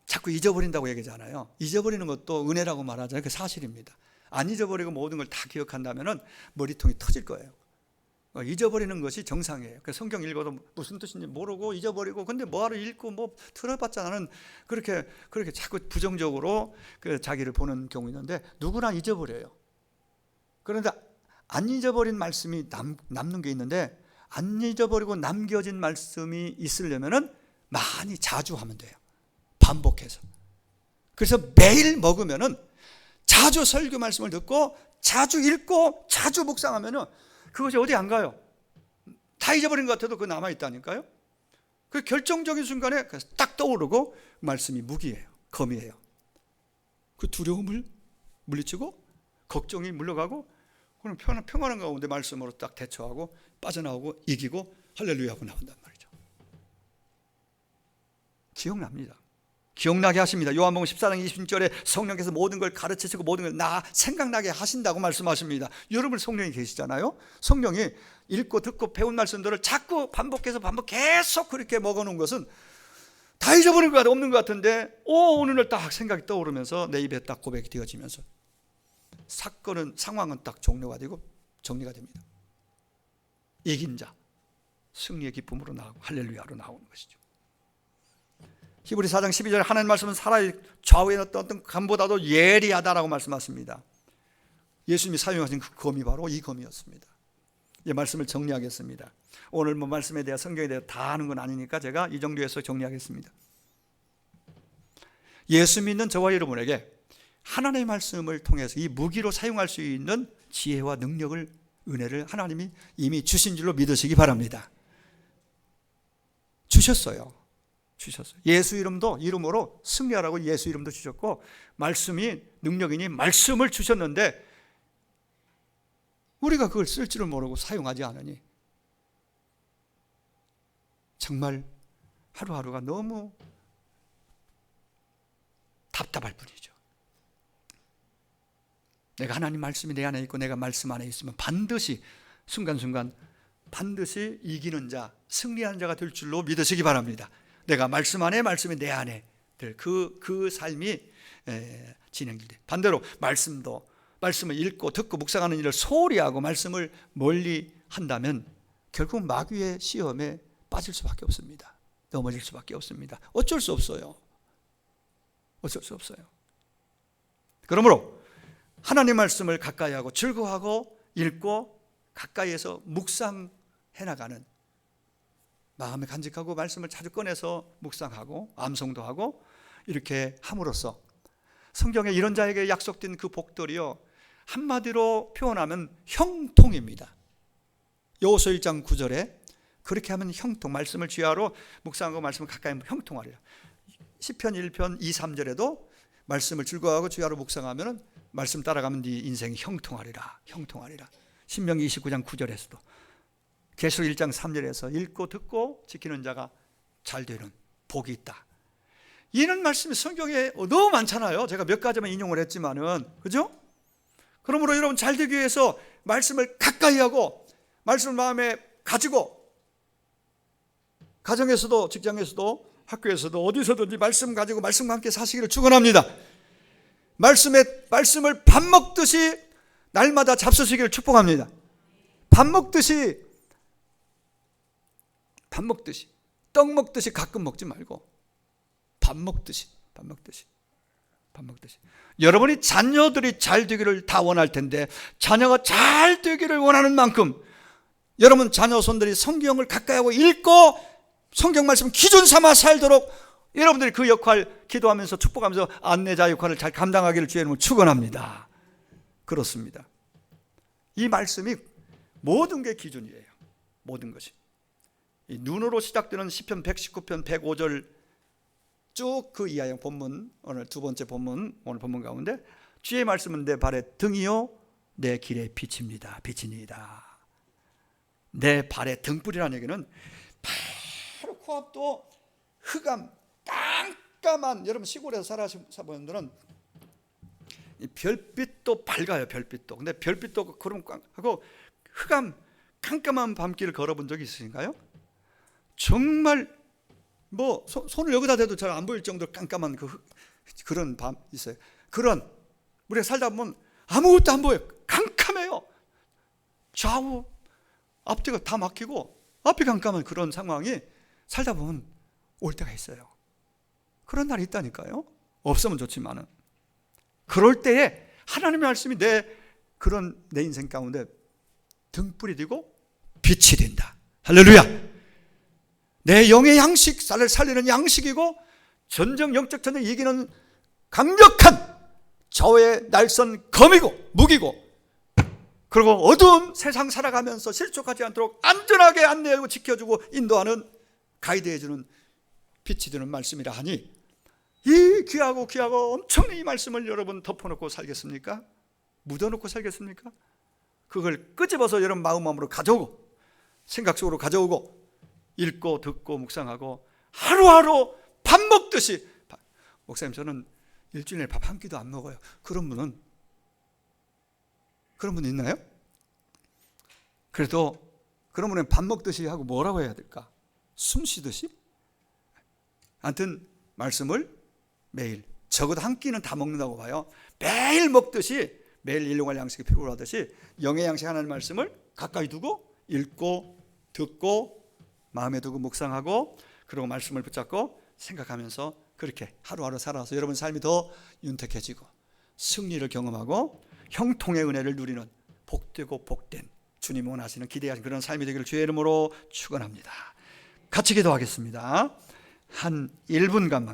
자꾸 잊어버린다고 얘기하잖아요. 잊어버리는 것도 은혜라고 말하잖아요. 그 사실입니다. 안 잊어버리고 모든 걸 다 기억한다면 머리통이 터질 거예요. 잊어버리는 것이 정상이에요. 성경 읽어도 무슨 뜻인지 모르고 잊어버리고 근데 뭐하러 읽고 뭐 들어봤자 나는 그렇게 자꾸 부정적으로 자기를 보는 경우 있는데 누구나 잊어버려요. 그런데 안 잊어버린 말씀이 남는 게 있는데 안 잊어버리고 남겨진 말씀이 있으려면은 많이 자주 하면 돼요. 반복해서. 그래서 매일 먹으면은 자주 설교 말씀을 듣고 자주 읽고 자주 묵상하면은 그것이 어디 안 가요. 다 잊어버린 것 같아도 그거 남아있다니까요. 그 결정적인 순간에 딱 떠오르고 말씀이 무기예요. 검이에요. 그 두려움을 물리치고 걱정이 물러가고 그럼 평안한 가운데 말씀으로 딱 대처하고 빠져나오고 이기고 할렐루야 하고 나온단 말이죠. 기억납니다. 기억나게 하십니다. 요한복음 14장 26절에 성령께서 모든 걸 가르치시고 모든 걸 생각나게 하신다고 말씀하십니다. 여러분 성령이 계시잖아요. 성령이 읽고 듣고 배운 말씀들을 자꾸 반복해서 계속 그렇게 먹어놓은 것은 다 잊어버린 것 같아 없는 것 같은데 오늘 딱 생각이 떠오르면서 내 입에 딱 고백이 되어지면서 상황은 딱 종료가 되고 정리가 됩니다. 이긴 자 승리의 기쁨으로 나오고 할렐루야로 나오는 것이죠. 히브리 4장 12절 하나님 말씀은 사람의 좌우에 어떤 검보다도 예리하다라고 말씀하십니다. 예수님이 사용하신 그 검이 바로 이 검이었습니다. 이 말씀을 정리하겠습니다. 오늘 뭐 말씀에 대해 성경에 대해 다 아는 건 아니니까 제가 이 정도에서 정리하겠습니다. 예수 믿는 저와 여러분에게 하나님의 말씀을 통해서 이 무기로 사용할 수 있는 지혜와 능력을 은혜를 하나님이 이미 주신 줄로 믿으시기 바랍니다. 주셨어요. 예수 이름으로 승리하라고 예수 이름도 주셨고 말씀이 능력이니 말씀을 주셨는데 우리가 그걸 쓸 줄을 모르고 사용하지 않으니 정말 하루하루가 너무 답답할 뿐이죠. 내가 하나님 말씀이 내 안에 있고 내가 말씀 안에 있으면 반드시 순간순간 반드시 이기는 자, 승리하는 자가 될 줄로 믿으시기 바랍니다. 내가 말씀 안에 말씀이 내 안에 그 삶이 진행될 때 반대로 말씀을 읽고 듣고 묵상하는 일을 소홀히 하고 말씀을 멀리 한다면 결국 마귀의 시험에 빠질 수밖에 없습니다. 넘어질 수밖에 없습니다. 어쩔 수 없어요. 그러므로 하나님 말씀을 가까이 하고 즐거워하고 읽고 가까이에서 묵상해 나가는 마음에 간직하고 말씀을 자주 꺼내서 묵상하고 암송도 하고 이렇게 함으로써 성경에 이런 자에게 약속된 그 복들이요, 한마디로 표현하면 형통입니다. 여호수아 1장 9절에 그렇게 하면 형통, 말씀을 주야로 묵상하고 말씀을 가까이 하면 형통하리라. 시편 1편 2, 3절에도 말씀을 즐거워하고 주야로 묵상하면 말씀 따라가면 네 인생이 형통하리라. 형통하리라. 신명기 29장 9절에서도, 계시록 1장 3절에서 읽고 듣고 지키는 자가 잘 되는 복이 있다. 이런 말씀이 성경에 너무 많잖아요. 제가 몇 가지만 인용을 했지만은, 그죠? 그러므로 여러분 잘 되기 위해서 말씀을 가까이 하고 말씀을 마음에 가지고, 가정에서도 직장에서도 학교에서도 어디서든지 말씀 가지고 말씀과 함께 사시기를 축원합니다. 말씀을 밥 먹듯이 날마다 잡수시기를 축복합니다. 밥 먹듯이 떡 먹듯이 가끔 먹지 말고 밥 먹듯이. 여러분이 자녀들이 잘 되기를 다 원할 텐데, 자녀가 잘 되기를 원하는 만큼 여러분 자녀 손들이 성경을 가까이 하고 읽고 성경 말씀 기준 삼아 살도록 여러분들이 그 역할 기도하면서 축복하면서 안내자 역할을 잘 감당하기를 주의 이름으로 축원합니다. 그렇습니다. 이 말씀이 모든 게 기준이에요. 모든 것이. 이 눈으로 시작되는 시편 119편 105절 쭉 그 이하의 본문, 오늘 두 번째 본문, 오늘 본문 가운데 주의 말씀은 내 발의 등이요 내 길의 빛입니다. 빛이니이다. 내 발의 등불이라는 얘기는 바로 코앞도 흑암, 깜깜한, 여러분 시골에서 살아보는 분들은 이 별빛도 밝아요. 별빛도. 근데 별빛도 그럼 하고 흑암, 깜깜한 밤길을 걸어본 적이 있으신가요? 정말 뭐 손을 여기다 대도 잘 안 보일 정도로 깜깜한 그런 밤 있어요. 그런, 우리가 살다 보면 아무것도 안 보여요. 깜깜해요. 좌우 앞뒤가 다 막히고 앞이 깜깜한 그런 상황이 살다 보면 올 때가 있어요. 그런 날이 있다니까요. 없으면 좋지만은. 그럴 때에 하나님의 말씀이 내 인생 가운데 등불이 되고 빛이 된다. 할렐루야. 내 영의 양식, 쌀을 살리는 양식이고 영적 전쟁 이기는 강력한 저의 날선 검이고 무기고, 그리고 어두운 세상 살아가면서 실족하지 않도록 안전하게 안내하고 지켜주고 인도하는, 가이드해주는 빛이 되는 말씀이라 하니, 이 귀하고 엄청난 이 말씀을 여러분 덮어놓고 살겠습니까? 묻어놓고 살겠습니까? 그걸 끄집어서 여러분 마음으로 가져오고 생각 속으로 가져오고 읽고 듣고 묵상하고 하루하루 밥 먹듯이. 목사님, 저는 일주일에 밥 한 끼도 안 먹어요. 그런 분 있나요? 그래도 그런 분은 밥 먹듯이 하고 뭐라고 해야 될까? 숨 쉬듯이? 아무튼 말씀을 매일, 적어도 한 끼는 다 먹는다고 봐요. 매일 먹듯이, 매일 일용할 양식이 필요하듯이 영의 양식 하나님 말씀을 가까이 두고 읽고 듣고 마음에 두고 묵상하고, 그리고 말씀을 붙잡고 생각하면서 그렇게 하루하루 살아서 여러분 삶이 더 윤택해지고 승리를 경험하고 형통의 은혜를 누리는 복되고 복된, 주님 원하시는 기대하시는 그런 삶이 되기를 주의 이름으로 축원합니다. 같이 기도하겠습니다. 한 1분간만